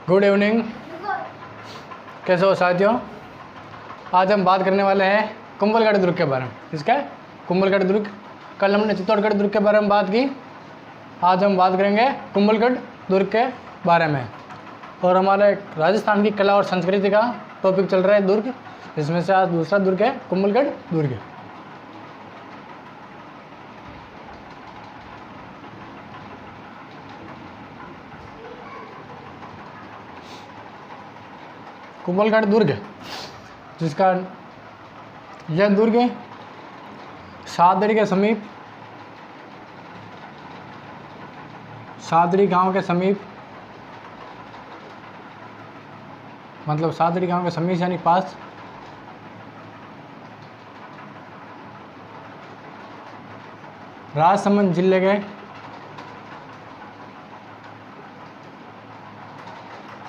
Good evening. कैसे हो साथियों? आज हम बात करने वाले हैं कुंभलगढ़ दुर्ग के बारे में। किसका? कुंभलगढ़ दुर्ग। कल हमने चित्तौड़गढ़ दुर्ग के बारे में बात की। आज हम बात करेंगे कुंभलगढ़ दुर्ग के बारे में। और हमारे राजस्थान की कला और संस्कृति का टॉपिक चल रहा है दुर्ग, जिसमें से आज दूसरा दुर्ग है कुंभलगढ़ दुर्ग। कुंभलगढ़ दुर्ग, जिसका यह दुर्ग सादड़ी के समीप, सादड़ी गांव के समीप, मतलब सादड़ी गांव के समीप यानी पास राजसमंद जिले के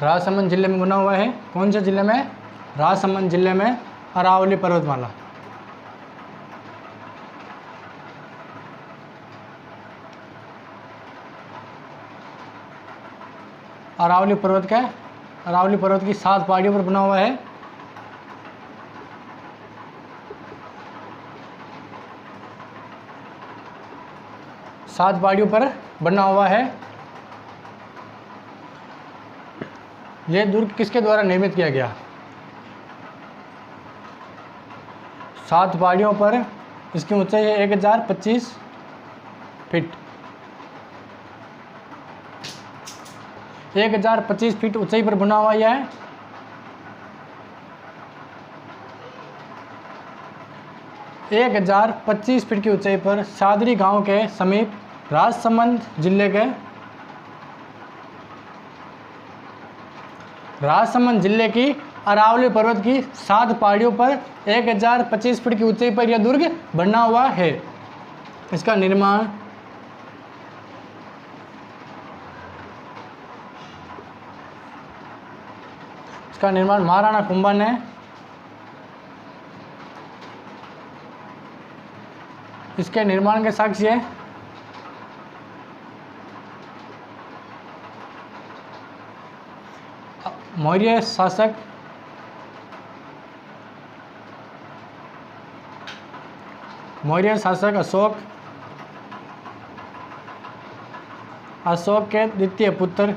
राजसमंद जिले में बना हुआ है। कौन से जिले में? राजसमंद जिले में अरावली पर्वतमाला। अरावली पर्वत की 7 पहाड़ियों पर बना हुआ है। सात पहाड़ियों पर बना हुआ है। यह दुर्ग किसके द्वारा निर्मित किया गया? 7 पहाड़ियों पर इसकी ऊंचाई है 1025 फीट। 1025 फीट ऊंचाई पर बना हुआ यह है। एक 1025 फीट की ऊंचाई पर सादड़ी गांव के समीप राजसमंद जिले की अरावली पर्वत की 7 पहाड़ियों पर 1025 फीट की ऊंचाई पर यह दुर्ग बना हुआ है। इसका निर्माण महाराणा कुंभा ने इसके निर्माण के साक्ष्य है मौर्य शासक अशोक के द्वितीय पुत्र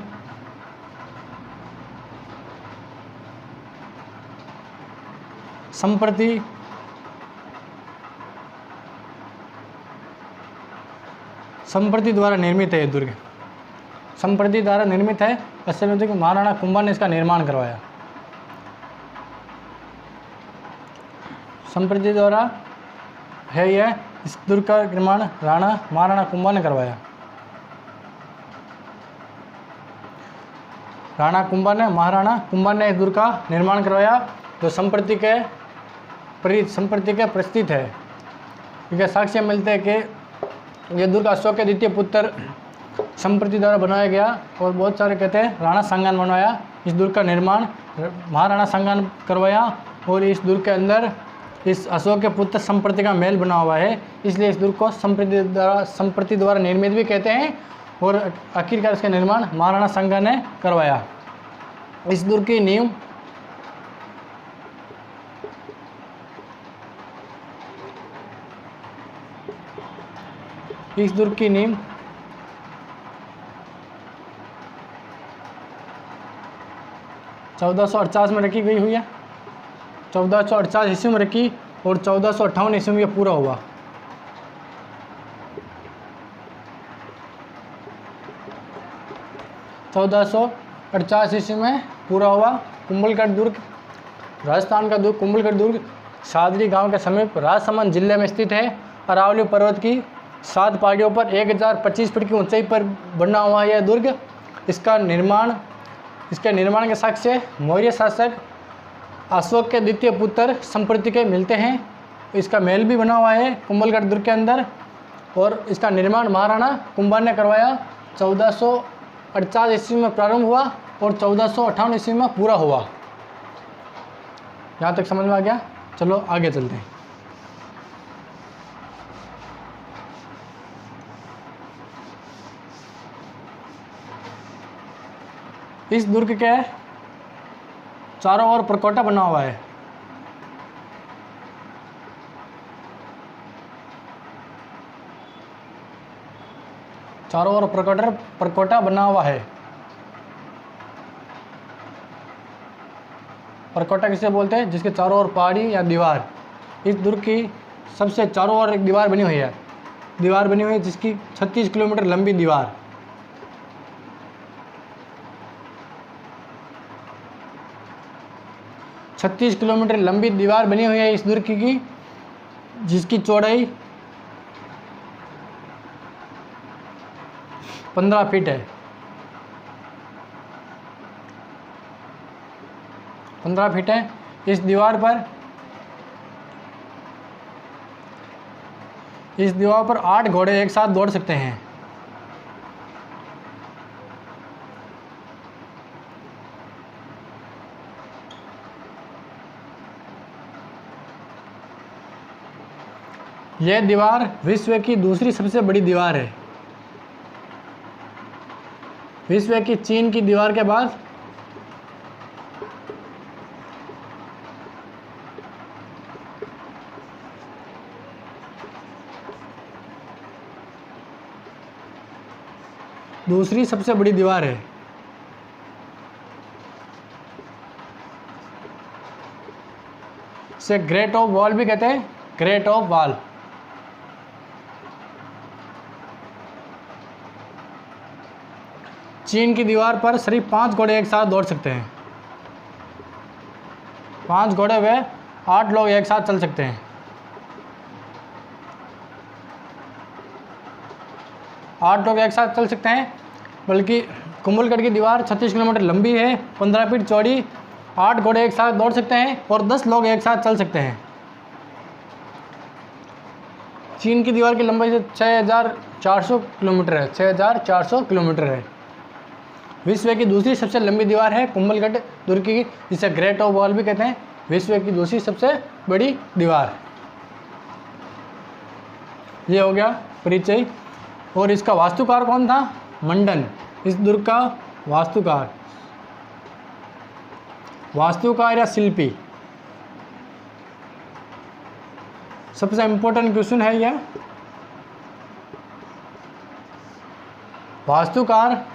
संप्रति द्वारा निर्मित है। यह दुर्ग संप्रति द्वारा निर्मित है। असल में देखो महाराणा कुंभा ने इसका निर्माण करवाया। संप्रति द्वारा है यह। इस दुर्ग का निर्माण महाराणा कुंभा ने करवाया। महाराणा कुंभा ने इस दुर्ग का निर्माण करवाया, जो संप्रति के प्रस्थित है। क्योंकि साक्ष्य मिलते हैं कि यह दुर्ग अशोक के द्वितीय पुत्र संप्रति द्वारा बनाया गया। और बहुत सारे कहते हैं राणा सांगा ने बनवाया। इस दुर्ग का निर्माण महाराणा सांगा ने करवाया। और इस दुर्ग के अंदर इस अशोक के पुत्र संप्रति का महल बना हुआ है, इसलिए इस दुर्ग को संप्रति द्वारा निर्मित भी कहते हैं। और आखिरकार इसका निर्माण महाराणा सांगा ने करवाया। इस दुर्ग की नींव इस दुर्ग की नींव 1448 में रखी गई हुई है। 1448 ईस्वी में रखी और 1458 ईस्वी में पूरा हुआ। ईस्वी में पूरा हुआ। कुंभलगढ़ दुर्ग, राजस्थान का दुर्ग कुंभलगढ़ दुर्ग सादड़ी गांव के समीप राजसमंद जिले में स्थित है। अरावली पर्वत की 7 पहाड़ियों पर 1025 फीट की ऊंचाई पर बना हुआ यह दुर्ग। इसके निर्माण के साक्ष्य मौर्य शासक अशोक के द्वितीय पुत्र संप्रति के मिलते हैं। इसका महल भी बना हुआ है कुंभलगढ़ दुर्ग के अंदर। और इसका निर्माण महाराणा कुंभा ने करवाया। 1448 ईस्वी में प्रारंभ हुआ और 1458 ईस्वी में पूरा हुआ। यहाँ तक समझ में आ गया? चलो आगे चलते हैं। इस दुर्ग के चारों ओर परकोटा बना हुआ है। चारों ओर परकोटा बना हुआ है। परकोटा किसे बोलते हैं? जिसके चारों ओर पहाड़ी या दीवार। इस दुर्ग की सबसे चारों ओर एक दीवार बनी हुई है। दीवार बनी हुई है जिसकी 36 किलोमीटर लंबी दीवार। छत्तीस किलोमीटर लंबी दीवार बनी हुई है इस दुर्ग की, जिसकी चौड़ाई 15 फीट है। 15 फीट है। इस दीवार पर 8 घोड़े एक साथ दौड़ सकते हैं। यह दीवार विश्व की दूसरी सबसे बड़ी दीवार है। विश्व की चीन की दीवार के बाद दूसरी सबसे बड़ी दीवार है। इसे ग्रेट ऑफ वॉल भी कहते हैं। Great of wall. चीन की दीवार पर सिर्फ 5 घोड़े एक साथ दौड़ सकते हैं। 5 घोड़े व 8 लोग एक साथ चल सकते हैं। 8 लोग एक साथ चल सकते हैं। बल्कि कुंभलगढ़ की दीवार 36 किलोमीटर लंबी है, 15 फीट चौड़ी। 8 घोड़े एक साथ दौड़ सकते हैं और 10 लोग एक साथ चल सकते हैं। चीन की दीवार की लंबाई 6400 किलोमीटर है। 6400 किलोमीटर है। विश्व की दूसरी सबसे लंबी दीवार है कुंभलगढ़ दुर्ग की, जिसे ग्रेट ऑफ वॉल भी कहते हैं। विश्व की दूसरी सबसे बड़ी दीवार। ये हो गया परिचय। और इसका वास्तुकार कौन था? मंडन। इस दुर्ग का वास्तुकार या शिल्पी। सबसे इंपॉर्टेंट क्वेश्चन है यह। वास्तुकार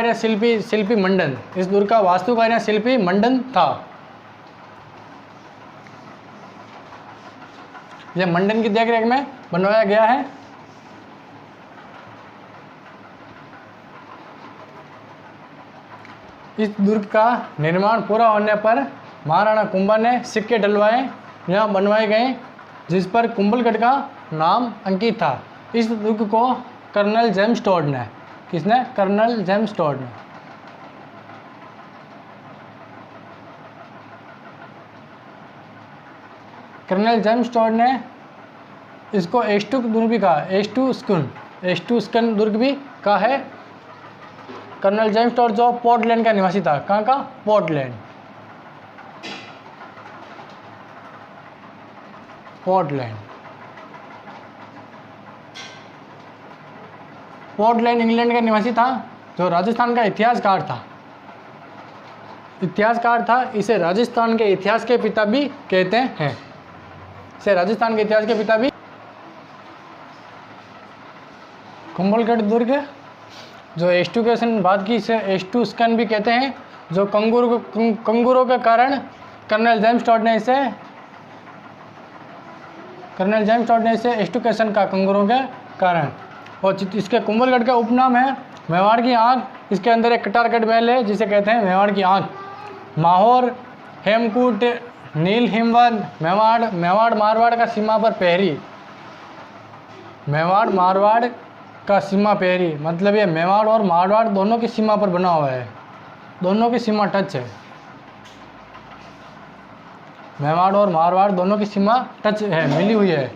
या शिल्पी मंडन। इस दुर्ग का वास्तुकार या शिल्पी मंडन था। यह मंडन की देखरेख में बनवाया गया है। इस दुर्ग का निर्माण पूरा होने पर महाराणा कुंभा ने सिक्के डलवाए, यहाँ बनवाए गए, जिस पर कुंभलगढ़ का नाम अंकित था। इस दुर्ग को कर्नल जेम्स टोड ने, किसने? कर्नल जेम्स टोड ने। कर्नल जेम्स टोड ने इसको एस्टुक दुर्ग भी कहा। एस्टुस्कन दुर्ग भी कहा है। कर्नल जेम्स टोड जो पोर्टलैंड का निवासी था। कहाँ का? पोर्टलैंड। पोर्टलैंड इंग्लैंड का निवासी था, जो राजस्थान का इतिहासकार था। इसे राजस्थान के इतिहास के पिता भी कहते हैं। इसे राजस्थान के इतिहास के पिता भी। कुंभलगढ़ दुर्ग जो एस्टुकेशन बाद की, इसे एस्टुस्कन भी कहते हैं, जो कंगूरों के कारण कर्नल जेम्स टोड ने इसे एस्टुकेशन का, कंगूरों के कारण। और इसके कुंभलगढ़ का उपनाम है मेवाड़ की आँख। इसके अंदर एक कटारगढ़ महल है जिसे कहते हैं मेवाड़ की आँख। माहौर, हेमकूट, नील हिमवद, मेवाड़ मारवाड़ का सीमा पर पहरी। मेवाड़ मारवाड़ का सीमा पहरी मतलब ये मेवाड़ और मारवाड़ दोनों की सीमा पर बना हुआ है। दोनों की सीमा टच है। मेवाड़ और मारवाड़ दोनों की सीमा टच है, मिली हुई है।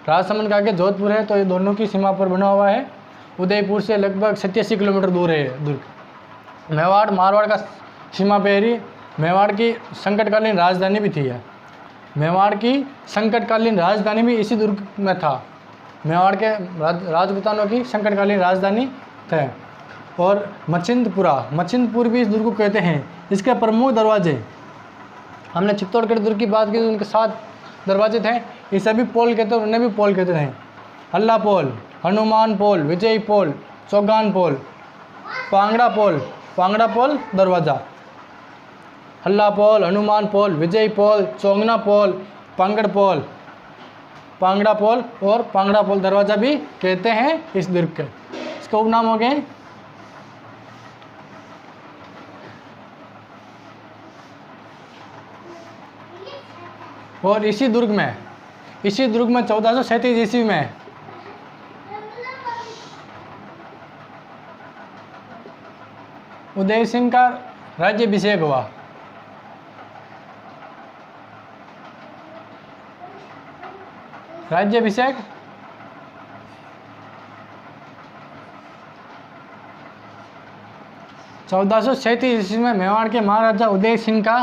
राजसमंद का आगे जोधपुर है, तो ये दोनों की सीमा पर बना हुआ है। उदयपुर से लगभग 87 किलोमीटर दूर है दुर्ग। मेवाड़ मारवाड़ का सीमा पेरी। मेवाड़ की संकटकालीन राजधानी भी थी है। मेवाड़ की संकटकालीन राजधानी भी इसी दुर्ग में था। मेवाड़ के राजपूतानों की संकटकालीन राजधानी थे। और मचिंदपुर भी इस दुर्ग को कहते हैं। इसके प्रमुख दरवाजे, हमने चित्तौड़गढ़ दुर्ग की बात की तो उनके 7 दरवाजे थे, ये सभी पोल कहते हैं, उन्हें भी पोल कहते थे। हल्ला पोल, हनुमान पोल, विजय पोल, चौगान पोल, पांगड़ा पोल दरवाज़ा, हल्ला पोल, हनुमान पोल, विजय पोल, चौगना पोल, पांगड़ा पोल और पांगड़ा पोल दरवाज़ा भी कहते हैं इस दुर्ग के। इसके उपनाम हो गए। और इसी दुर्ग में 1437 ईस्वी में उदय सिंह का राज्याभिषेक हुआ। राज्याभिषेक 1437 ईस्वी में मेवाड़ के महाराजा उदय सिंह का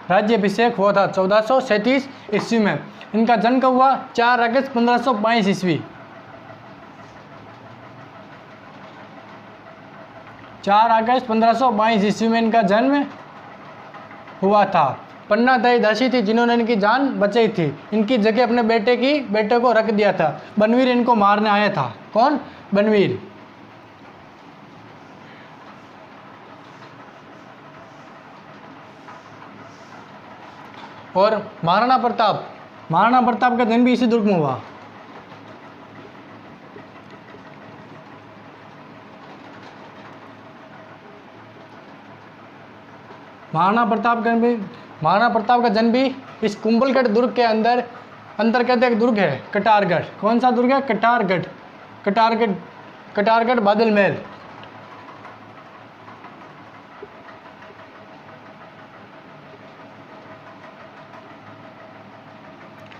राज्याभिषेक हुआ था। 1437 ईस्वी में इनका जन्म कब हुआ? 4 अगस्त 1522 ईस्वी। 4 अगस्त 1522 ईस्वी में इनका जन्म हुआ था। पन्ना दाई दासी थी जिन्होंने इनकी जान बचाई थी। इनकी जगह अपने बेटे को रख दिया था। बनवीर इनको मारने आया था। कौन? बनवीर। और महाराणा प्रताप का जन्म भी इसी दुर्ग में हुआ। महाराणा प्रताप का जन्म भी इस कुंभलगढ़ दुर्ग के अंतर्गत एक दुर्ग है, कटारगढ़। कौन सा दुर्ग है? कटारगढ़ बादल महल।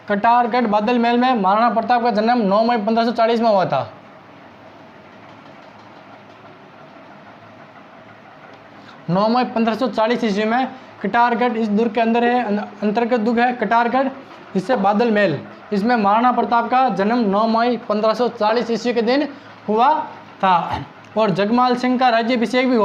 कटारगढ़ बादल महल में महाराणा प्रताप का जन्म 9 मई 1540 में हुआ था। 9 मई 1540 ईस्वी में कटारगढ़ इस दुर्ग के अंतर्गत दुर्ग है कटारगढ़, जिससे बादल महल। इसमें महाराणा प्रताप का जन्म 9 मई 1540 ईस्वी के दिन हुआ था। और जगमाल सिंह का राज्याभिषेक भी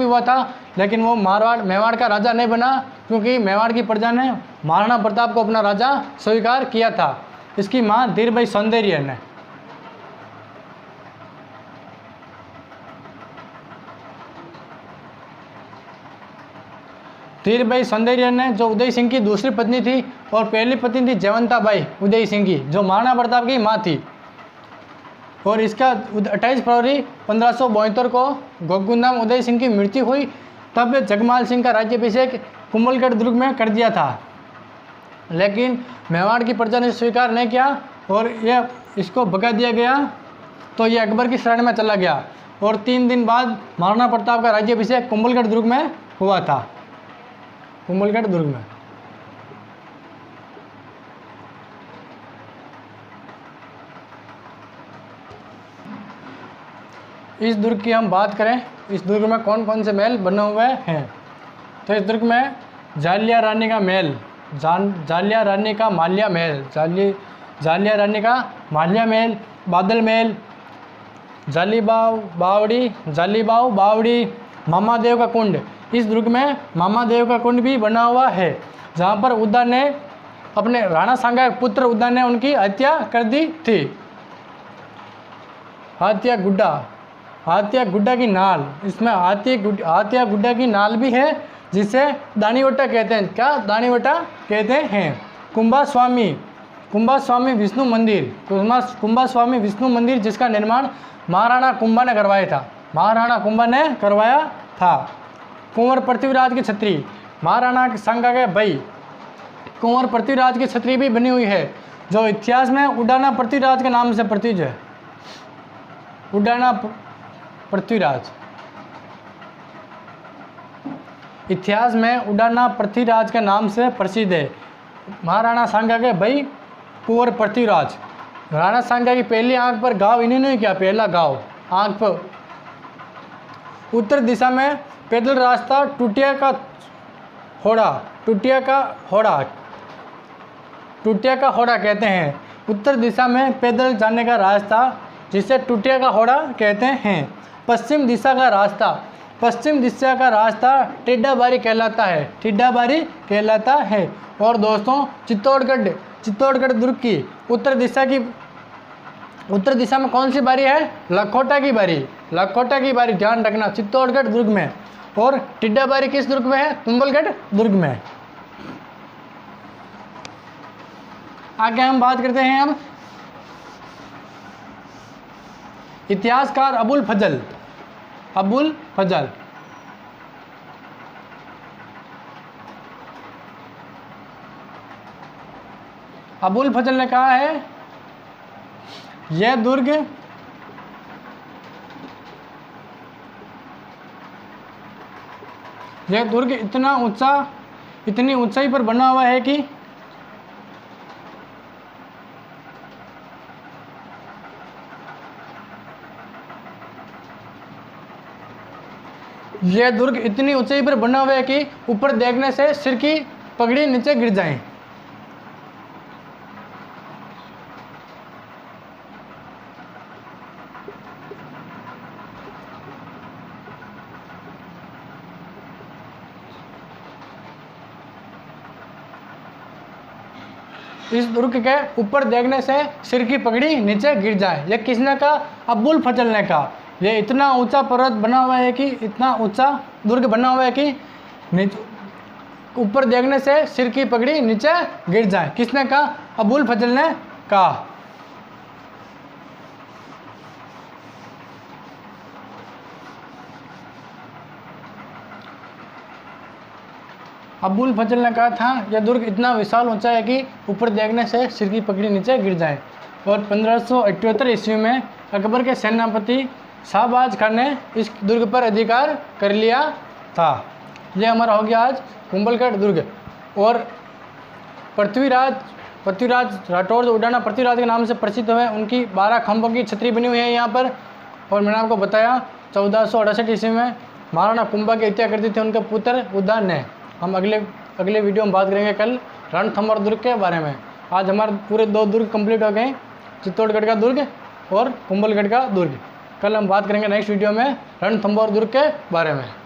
हुआ था। लेकिन वो मेवाड़ का राजा नहीं बना, क्योंकि मेवाड़ की प्रजा ने महाराणा प्रताप को अपना राजा स्वीकार किया था। इसकी मां धीरबाई सौंदर्य ने। धीरबाई सौंदर्य ने, जो उदय सिंह की दूसरी पत्नी थी, और पहली पत्नी थी जयवंताबाई उदय सिंह की, जो महाराणा प्रताप की मां थी। और इसका 28 फरवरी 1572 को गोकुंदा में उदय सिंह की मृत्यु हुई। तब जगमाल सिंह का राज्याभिषेक कुंभलगढ़ दुर्ग में कर दिया था, लेकिन मेवाड़ की प्रजा ने स्वीकार नहीं किया और इसको भगा दिया गया। तो ये अकबर की शरण में चला गया। और 3 दिन बाद महाराणा प्रताप का राज्याभिषेक कुंभलगढ़ दुर्ग में हुआ था। कुंभलगढ़ दुर्ग में। इस दुर्ग की हम बात करें, इस दुर्ग में कौन कौन से महल बने हुए हैं। तो इस दुर्ग में जालिया रानी का महल, जालिया रानी का माल्या महल, बादल महल, जालीबाव बावड़ी, मामादेव का कुंड। इस दुर्ग में मामादेव का कुंड भी बना हुआ है, जहाँ पर उद्दा ने अपने राणा सांगा के पुत्र उद्दा ने उनकी हत्या कर दी थी। हाथिया गुड्डा की नाल, इसमें हाथिया गुड्डा की नाल भी है, जिसे दानीवटा कहते हैं। क्या दानीवटा कहते हैं? कुंभा स्वामी विष्णु मंदिर, जिसका निर्माण महाराणा कुंभा ने करवाया था। कुंवर पृथ्वीराज की छतरी, महाराणा सांगा के भाई कुंवर पृथ्वीराज की छतरी भी बनी हुई है, जो इतिहास में उडाना पृथ्वीराज के नाम से प्रसिद्ध है। इतिहास में उडाना पृथ्वीराज के नाम से प्रसिद्ध है। महाराणा सांगा के भाई कुंवर पृथ्वीराज। राणा सांगा की पहली आंख पर घाव इन्होंने किया, पहला घाव आंख पर। उत्तर दिशा में पैदल रास्ता टूटिया का होड़ा कहते हैं। उत्तर दिशा में पैदल जाने का रास्ता जिसे टूटिया का होड़ा कहते हैं। पश्चिम दिशा का रास्ता टेढ़ा बारी कहलाता है। और दोस्तों चित्तौड़गढ़ दुर्ग की उत्तर दिशा में कौन सी बारी है? लखोटा की बारी ध्यान रखना, चित्तौड़गढ़ दुर्ग में। और टिड्डा बारी किस दुर्ग में है? कुंभलगढ़ दुर्ग में। आगे हम बात करते हैं अब इतिहासकार अबुल फजल। अबुल फजल ने कहा है यह दुर्ग इतनी ऊंचाई पर बना हुआ है कि ऊपर देखने से सिर की पगड़ी नीचे गिर जाए। इस दुर्ग के ऊपर देखने से सिर की पगड़ी नीचे गिर जाए। यह किसने कहा? अबुल फजल ने कहा। यह इतना ऊंचा पर्वत बना हुआ है कि इतना ऊंचा दुर्ग बना हुआ है कि ऊपर देखने से सिर की पगड़ी नीचे गिर जाए। किसने कहा? अबुल फजल ने कहा। अबुल फजल ने कहा था यह दुर्ग इतना विशाल ऊंचा है कि ऊपर देखने से सिर की पगड़ी नीचे गिर जाए। और 1578 ईस्वी में अकबर के सेनापति शाहबाज खान ने इस दुर्ग पर अधिकार कर लिया था। यह हमारा हो गया आज कुंभलगढ़ दुर्ग। और पृथ्वीराज राठौर जो उड़ाना पृथ्वीराज के नाम से प्रसिद्ध हुए, उनकी 12 खंभों की छतरी बनी हुई है यहाँ पर। और मैंने आपको बताया 1468 ईस्वी में महाराणा कुंभा की हत्या कर दी थी उनके पुत्र उदय ने। हम अगले वीडियो में बात करेंगे कल रणथंभौर दुर्ग के बारे में। आज हमारे पूरे 2 दुर्ग कंप्लीट हो गए, चित्तौड़गढ़ का दुर्ग और कुंभलगढ़ का दुर्ग। कल हम बात करेंगे नेक्स्ट वीडियो में रणथंभौर दुर्ग के बारे में।